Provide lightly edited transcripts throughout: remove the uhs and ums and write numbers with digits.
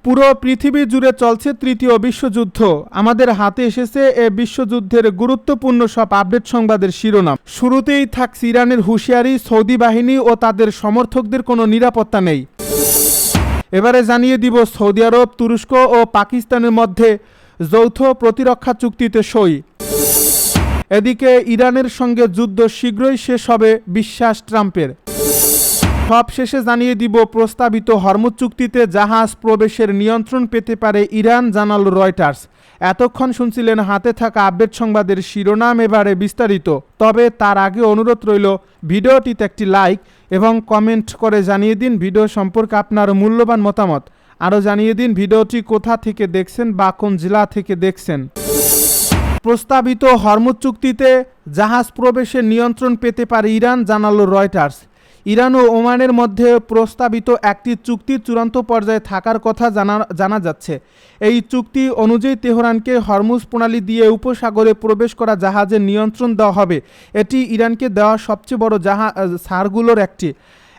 পুরো পৃথিবী জুড়ে চলছে তৃতীয় বিশ্বযুদ্ধ। আমাদের হাতে এসেছে এ বিশ্বযুদ্ধের গুরুত্বপূর্ণ সব আপডেট সংবাদের শিরোনাম। শুরুতেই থাকছে ইরানের হুঁশিয়ারি, সৌদি বাহিনী ও তাদের সমর্থকদের কোনো নিরাপত্তা নেই। এবারে জানিয়ে দিব সৌদি আরব, তুরস্ক ও পাকিস্তানের মধ্যে যৌথ প্রতিরক্ষা চুক্তিতে সই। এদিকে ইরানের সঙ্গে যুদ্ধ শীঘ্রই শেষ হবে বিশ্বাস ট্রাম্পের। সব শেষে জানিয়ে দিব প্রস্তাবিত হরমুজ চুক্তিতে জাহাজ প্রবেশের নিয়ন্ত্রণ পেতে পারে ইরান, জানালো রয়টার্স। এতক্ষণ শুনছিলেন হাতে থাকা আপডেট সংবাদের শিরোনাম, এবারে বিস্তারিত। তবে তার আগে অনুরোধ রইল ভিডিওটিতে একটি লাইক এবং কমেন্ট করে জানিয়ে দিন ভিডিও সম্পর্কে আপনার মূল্যবান মতামত। আরও জানিয়ে দিন ভিডিওটি কোথা থেকে দেখছেন বা কোন জেলা থেকে দেখছেন। প্রস্তাবিত হরমুজ চুক্তিতে জাহাজ প্রবেশের নিয়ন্ত্রণ পেতে পারে ইরান, জানালো রয়টার্স। ইরান ও ওমানের মধ্যে প্রস্তাবিত একটি চুক্তির চূড়ান্ত পর্যায়ে থাকার কথা জানা যাচ্ছে। এই চুক্তি অনুযায়ী তেহরানকে হরমুজ প্রণালী দিয়ে উপসাগরে প্রবেশ করা জাহাজের নিয়ন্ত্রণ দেওয়া হবে। এটি ইরানকে দেওয়া সবচেয়ে বড় ছাড়গুলোর একটি।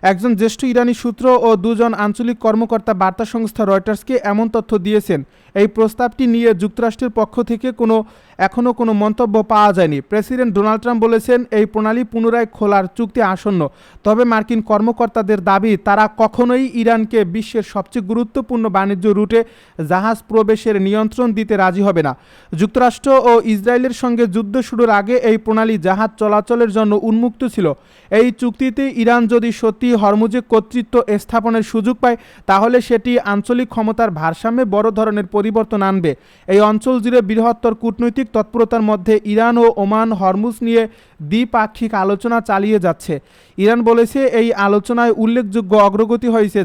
একজন জ্যেষ্ঠ ইরানি সূত্র ও দুজন আঞ্চলিক কর্মকর্তা বার্তা সংস্থা রয়টার্সকে এমন তথ্য দিয়েছেন। এই প্রস্তাবটি নিয়ে যুক্তরাষ্ট্রের পক্ষ থেকে এখনও কোনো মন্তব্য পাওয়া যায়নি। প্রেসিডেন্ট ডোনাল্ড ট্রাম্প বলেছেন, এই প্রণালী পুনরায় খোলার চুক্তি আসন্ন। তবে মার্কিন কর্মকর্তাদের দাবি, তারা কখনোই ইরানকে বিশ্বের সবচেয়ে গুরুত্বপূর্ণ বাণিজ্য রুটে জাহাজ প্রবেশের নিয়ন্ত্রণ দিতে রাজি হবে না। যুক্তরাষ্ট্র ও ইসরায়েলের সঙ্গে যুদ্ধ শুরুর আগে এই প্রণালী জাহাজ চলাচলের জন্য উন্মুক্ত ছিল। এই চুক্তিতে ইরান যদি সত্যি হরমুজে কর্তৃত্ব স্থাপনের সুযোগ পায়, তাহলে সেটি আঞ্চলিক ক্ষমতার ভারসাম্যে বড় ধরনের পরিবর্তন আনবে। এই অঞ্চল জুড়ে বৃহত্তর কূটনৈতিক তৎপরতার মধ্যে ইরান ও ওমান হরমুজ নিয়ে দ্বিপাক্ষিক আলোচনা চালিয়ে যাচ্ছে। ইরান বলেছে, এই আলোচনায় উল্লেখযোগ্য অগ্রগতি হয়েছে।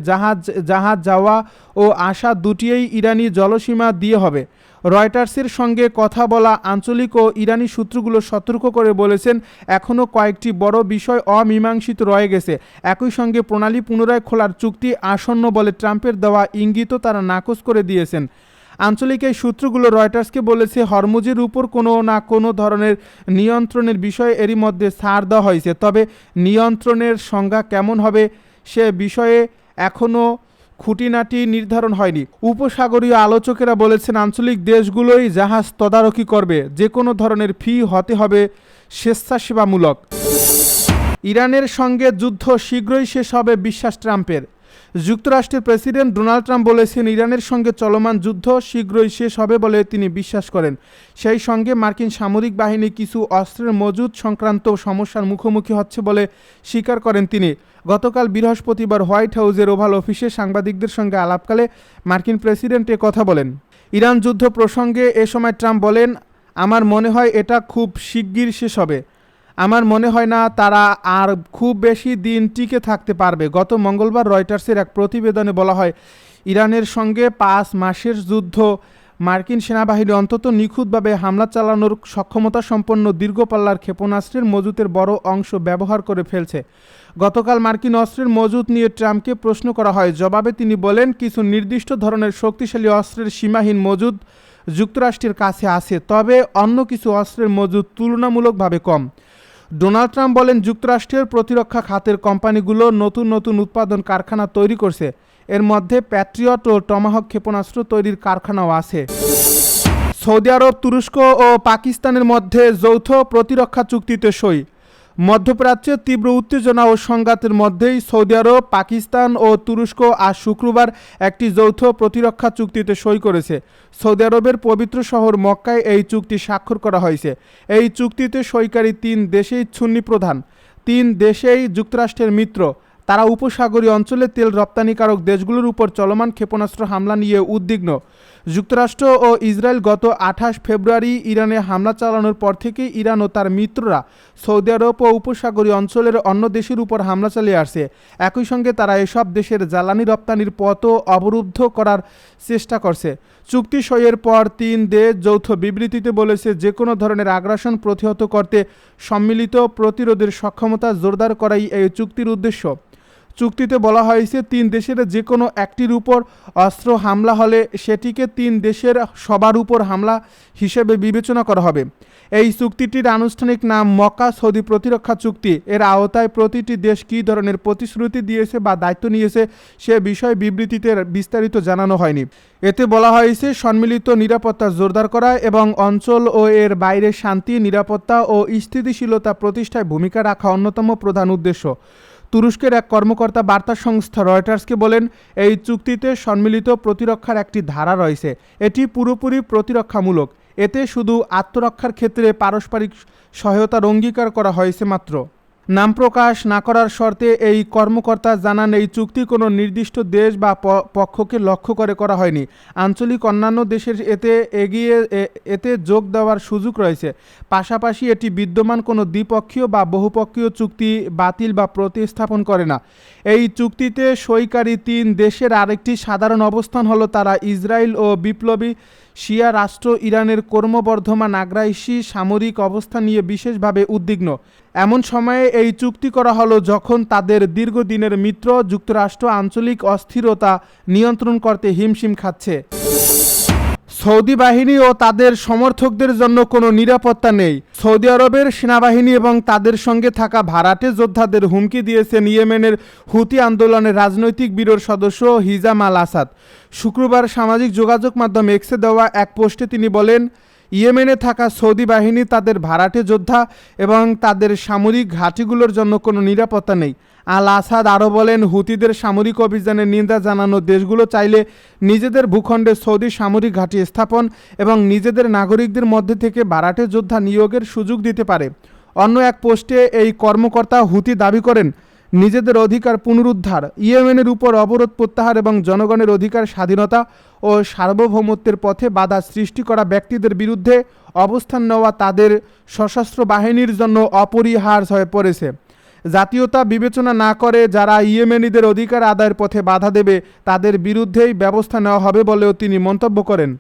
জাহাজ যাওয়া ও আসা দুটিই ইরানি জলসীমা দিয়ে হবে। রয়টার্সের সঙ্গে কথা বলা আঞ্চলিক ও ইরানি সূত্রগুলো সতর্ক করে বলেছেন, এখনও কয়েকটি বড় বিষয় অমীমাংসিত রয়ে গেছে। একই সঙ্গে প্রণালী পুনরায় খোলার চুক্তি আসন্ন বলে ট্রাম্পের দেওয়া ইঙ্গিতও তারা নাকচ করে দিয়েছেন। আঞ্চলিক এই সূত্রগুলো রয়টার্সকে বলেছে, হরমুজের উপর কোনো না কোনো ধরনের নিয়ন্ত্রণের বিষয়ে এরই মধ্যে ছাড় দেওয়া হয়েছে। তবে নিয়ন্ত্রণের সংজ্ঞা কেমন হবে সে বিষয়ে এখনও খুঁটিনাটি নির্ধারণ হয়নি। উপসাগরীয় আলোচকেরা বলেছেন, আঞ্চলিক দেশগুলোই জাহাজ তদারকি করবে। যে কোনো ধরনের ফি হতে হবে স্বেচ্ছাসেবামূলক। ইরানের সঙ্গে যুদ্ধ শীঘ্রই শেষ হবে বিশ্বাস ট্রাম্পের। যুক্তরাষ্ট্রের প্রেসিডেন্ট ডোনাল্ড ট্রাম্প বলেছেন, ইরানের সঙ্গে চলমান যুদ্ধ শীঘ্রই শেষ হবে বলে তিনি বিশ্বাস করেন। সেই সঙ্গে মার্কিন সামরিক বাহিনী কিছু অস্ত্রের মজুত সংক্রান্ত সমস্যার মুখোমুখি হচ্ছে বলে স্বীকার করেন তিনি। গতকাল বৃহস্পতিবার হোয়াইট হাউসের ওভাল অফিসে সাংবাদিকদের সঙ্গে আলাপকালে মার্কিন প্রেসিডেন্ট এ কথা বলেন। ইরান যুদ্ধ প্রসঙ্গে এ সময় ট্রাম্প বলেন, আমার মনে হয় এটা খুব শিগগির শেষ হবে। আমার মনে হয় না তারা আর খুব বেশি দিন টিকে থাকতে পারবে। গত মঙ্গলবার রয়টার্সের এক প্রতিবেদনে বলা হয়, ইরানের সঙ্গে 5 মাসের যুদ্ধ মার্কিন সেনাবাহিনী অন্তত নিখুঁতভাবে হামলা চালানোর সক্ষমতা সম্পন্ন দীর্ঘপাল্লার ক্ষেপণাস্ত্রের মজুতের বড় অংশ ব্যবহার করে ফেলছে। গতকাল মার্কিন অস্ত্রের মজুত নিয়ে ট্রাম্পকে প্রশ্ন করা হয়। জবাবে তিনি বলেন, কিছু নির্দিষ্ট ধরনের শক্তিশালী অস্ত্রের সীমাহীন মজুদ যুক্তরাষ্ট্রের কাছে আছে, তবে অন্য কিছু অস্ত্রের মজুদ তুলনামূলকভাবে কম। ডোনাল্ড ট্রাম্প বলেন, যুক্তরাষ্ট্রের প্রতিরক্ষা খাতের কোম্পানিগুলো নতুন নতুন উৎপাদন কারখানা তৈরি করছে। এর মধ্যে প্যাট্রিয়ট ও টমাহক ক্ষেপণাস্ত্র তৈরির কারখানাও আছে। সৌদি আরব, তুরস্ক ও পাকিস্তানের মধ্যে যৌথ প্রতিরক্ষা চুক্তিতে সই। মধ্যপ্রাচ্যের তীব্র উত্তেজনা ও সংঘাতের মধ্যেই সৌদি আরব, পাকিস্তান ও তুরস্ক আজ শুক্রবার একটি যৌথ প্রতিরক্ষা চুক্তিতে সই করেছে। সৌদি আরবের পবিত্র শহর মক্কায় এই চুক্তি স্বাক্ষর করা হয়েছে। এই চুক্তিতে সইকারী 3 দেশেই সুন্নি প্রধান। 3 দেশেই যুক্তরাষ্ট্রের মিত্র। তারা উপসাগরীয় অঞ্চলে তেল রপ্তানিকারক দেশগুলোর উপর চলমান ক্ষেপণাস্ত্র হামলা নিয়ে উদ্বিগ্ন। যুক্তরাষ্ট্র ও ইসরায়েল গত 28 ফেব্রুয়ারি ইরানে হামলা চালানোর পর থেকেই ইরান ও তার মিত্ররা সৌদি আরব ও উপসাগরীয় অঞ্চলের অন্য দেশের উপর হামলা চালিয়ে আসছে। একই সঙ্গে তারা এসব দেশের জ্বালানি রপ্তানির পথও অবরুদ্ধ করার চেষ্টা করছে। চুক্তি সইয়ের পর 3 দেশ যৌথ বিবৃতিতে বলেছে, যে কোনো ধরনের আগ্রাসন প্রতিহত করতে সম্মিলিত প্রতিরোধের সক্ষমতা জোরদার করাই এই চুক্তির উদ্দেশ্য। চুক্তিতে বলা হয়েছে 3 দেশের যে কোনো একটির উপর অস্ত্র হামলা হলে সেটিকে 3 দেশের সবার উপর হামলা হিসেবে বিবেচনা করা হবে। এই চুক্তিটির আনুষ্ঠানিক নাম মক্কা সৌদি প্রতিরক্ষা চুক্তি। এর আওতায় প্রতিটি দেশ কী ধরনের প্রতিশ্রুতি দিয়েছে বা দায়িত্ব নিয়েছে সে বিষয়ে বিবৃতিতে বিস্তারিত জানানো হয়নি। এতে বলা হয়েছে সম্মিলিত নিরাপত্তা জোরদার করা এবং অঞ্চল ও এর বাইরে শান্তি, নিরাপত্তা ও স্থিতিশীলতা প্রতিষ্ঠায় ভূমিকা রাখা অন্যতম প্রধান উদ্দেশ্য। তুরস্কের এক কর্মকর্তা বার্তা সংস্থা রয়টার্সকে বলেন, এই চুক্তিতে সম্মিলিত প্রতিরক্ষার একটি ধারা রয়েছে। এটি পুরোপুরি প্রতিরক্ষামূলক। এতে শুধু আত্মরক্ষার ক্ষেত্রে পারস্পরিক সহায়তার অঙ্গীকার করা হয়েছে মাত্র। নাম প্রকাশ না করার শর্তে এই কর্মকর্তা জানান, এই চুক্তি কোনো নির্দিষ্ট দেশ বা পক্ষকে লক্ষ্য করে করা হয়নি। আঞ্চলিক অন্যান্য দেশের এতে যোগ দেওয়ার সুযোগ রয়েছে। পাশাপাশি এটি বিদ্যমান কোনো দ্বিপক্ষীয় বা বহুপক্ষীয় চুক্তি বাতিল বা প্রতিস্থাপন করে না। এই চুক্তিতে সইকারী 3 দেশের আরেকটি সাধারণ অবস্থান হলো তারা ইসরায়েল ও বিপ্লবী শিয়া রাষ্ট্র ইরানের ক্রমবর্ধমান আগ্রাসী সামরিক অবস্থান নিয়ে বিশেষভাবে উদ্বিগ্ন। এমন সময়ে এই চুক্তি করা হলো যখন তাদের দীর্ঘদিনের মিত্র যুক্তরাষ্ট্র আঞ্চলিক অস্থিরতা নিয়ন্ত্রণ করতে হিমশিম খাচ্ছে। সৌদি বাহিনী ও তাদের সমর্থকদের জন্য কোনো নিরাপত্তা নেই। সৌদি আরবের সেনাবাহিনী এবং তাদের সঙ্গে থাকা ভাড়াটে যোদ্ধাদের হুমকি দিয়েছেন ইয়েমেনের হুতি আন্দোলনের রাজনৈতিক ব্যুরোর সদস্য হিজাম আল আসাদ। শুক্রবার সামাজিক যোগাযোগ মাধ্যম এক্সে দেওয়া এক পোস্টে তিনি বলেন, ইয়েমেনে থাকা সৌদি বাহিনী তাদের ভাড়াটে যোদ্ধা এবং তাদের সামরিক ঘাঁটিগুলোর জন্য কোনো নিরাপত্তা নেই। আল আসাদ আরও বলেন, হুতিদের সামরিক অভিযানের নিন্দা জানানো দেশগুলো চাইলে নিজেদের ভূখণ্ডে সৌদি সামরিক ঘাঁটি স্থাপন এবং নিজেদের নাগরিকদের মধ্যে থেকে ভাড়াটে যোদ্ধা নিয়োগের সুযোগ দিতে পারে। অন্য এক পোস্টে এই কর্মকর্তা হুতি দাবি করেন, নিজেদের অধিকার পুনরুদ্ধার, ইয়েমেনের উপর অবরোধ প্রত্যাহার এবং জনগণের অধিকার, স্বাধীনতা ও সার্বভৌমত্বের পথে বাধা সৃষ্টি করা ব্যক্তিদের বিরুদ্ধে অবস্থান নেওয়া তাদের সশস্ত্র বাহিনীর জন্য অপরিহার্য হয়ে পড়েছে। জাতীয়তা বিবেচনা না করে যারা ইয়েমেনিদের অধিকার আদায়ের পথে বাধা দেবে তাদের বিরুদ্ধেই ব্যবস্থা নেওয়া হবে বলেও তিনি মন্তব্য করেন।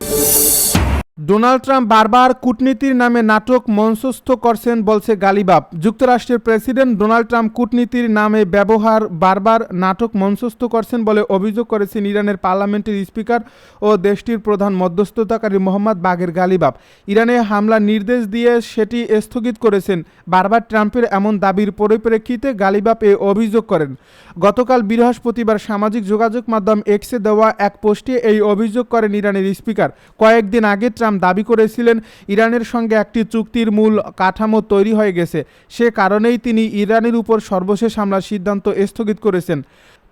ডোনাল্ড ট্রাম্প বারবার কূটনীতির নামে নাটক মঞ্চস্থ করছেন বলছে গালিবাব। যুক্তরাষ্ট্রের প্রেসিডেন্ট ডোনাল্ড ট্রাম্প কূটনীতির নামে বারবার নাটক মঞ্চস্থ করছেন বলে অভিযোগ করেছেন ইরানের পার্লামেন্টের স্পিকার ও দেশটির প্রধান মধ্যস্থতাকারী মোহাম্মদ বাগের গালিবাব। ইরানে হামলার নির্দেশ দিয়ে সেটি স্থগিত করেছেন। বারবার ট্রাম্পের এমন দাবির পরিপ্রেক্ষিতে গালিবাব এ অভিযোগ করেন। গতকাল বৃহস্পতিবার সামাজিক যোগাযোগ মাধ্যম এক্সে দেওয়া এক পোস্টে এই অভিযোগ করেন ইরানের স্পিকার। কয়েকদিন আগে ট্রাম্প দাবি করেছিলেন ইরানের সঙ্গে একটি চুক্তির মূল কাঠামো তৈরি হয়ে গেছে, সে কারণেই তিনি ইরানের উপর সর্বশেষ হামলার সিদ্ধান্ত স্থগিত করেছেন।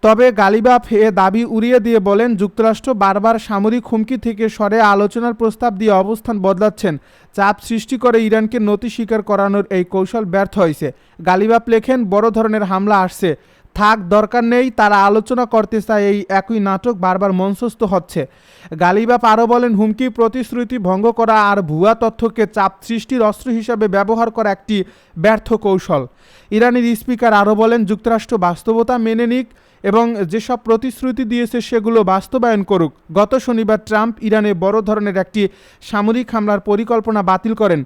তবে গালিবাফ এ দাবি উড়িয়ে দিয়ে বলেন, যুক্তরাষ্ট্র বারবার সামরিক হুমকি থেকে সরে আলোচনার প্রস্তাব দিয়ে অবস্থান বদলাচ্ছেন। চাপ সৃষ্টি করে ইরানকে নতি স্বীকার করানোর এই কৌশল ব্যর্থ হয়েছে। গালিবাফ লেখেন, বড় ধরনের হামলা আসছে, থাক, দরকার নেই, তারা আলোচনা করতে চায়, এই একই নাটক বারবার মঞ্চস্থ হচ্ছে। গালিবাফ আরও বলেন, হুমকি, প্রতিশ্রুতি ভঙ্গ করা আর ভুয়া তথ্যকে চাপ সৃষ্টির অস্ত্র হিসাবে ব্যবহার করা একটি ব্যর্থ কৌশল। ইরানের স্পিকার আরও বলেন, যুক্তরাষ্ট্র বাস্তবতা মেনে নিক এবং যেসব প্রতিশ্রুতি দিয়েছে সেগুলো বাস্তবায়ন করুক। গত শনিবার ট্রাম্প ইরানে বড় ধরনের একটি সামরিক হামলার পরিকল্পনা বাতিল করেন।